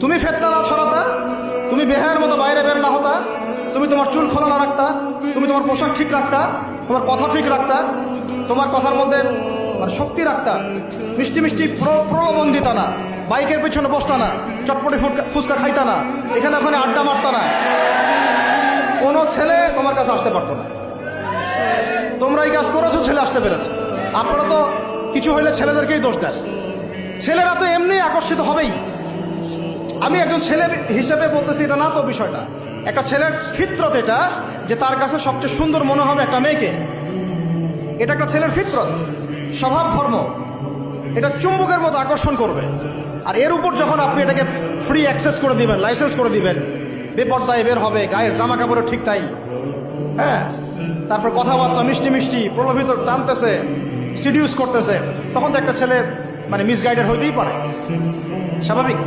তুমি ফিতনা না ছড়াতা, তুমি বেহায়ের মতো বাইরে বের না হতা, তুমি তোমার চুল খোলা না রাখতা, তুমি তোমার পোশাক ঠিক রাখতা, তোমার কথা ঠিক রাখতা, তোমার কথার মধ্যে মানে শক্তি রাখতা, মিষ্টি মিষ্টি প্রলোভন দিতা না, বাইকের পেছনে বসতা না, চটপটি ফুচকা খাইতা না, এখানে ওখানে আড্ডা মারতা না, কোনো ছেলে তোমার কাছে আসতে পারতো না। তোমরা এই কাজ করেছো, ছেলে আসতে পেরেছে। আপনারা তো কিছু হইলে ছেলেদেরকেই দোষ দেন। ছেলেরা তো এমনি আকর্ষিত হবেই। আমি একজন ছেলে হিসেবে বলতেছি এটা না তো বিষয়টা। একটা ছেলের ফিতরত এটা, যে তার কাছে সবচেয়ে সুন্দর মনে হবে একটা মেয়েকে। এটা একটা ছেলের ফিতরত, স্বভাব ধর্ম, এটা চুম্বকের মতো আকর্ষণ করবে। আর এর উপর যখন আপনি এটাকে ফ্রি অ্যাক্সেস করে দিবেন, লাইসেন্স করে দিবেন, বেপর্দায় বের হবে, গায়ের জামা কাপড়ের ঠিক তাই, হ্যাঁ, তারপর কথাবার্তা মিষ্টি মিষ্টি প্রলোভিত টানতেছে, সিডিউস করতেছে, তখন তো একটা ছেলে মানে মিসগাইডেড হইতেই পারে, স্বাভাবিক।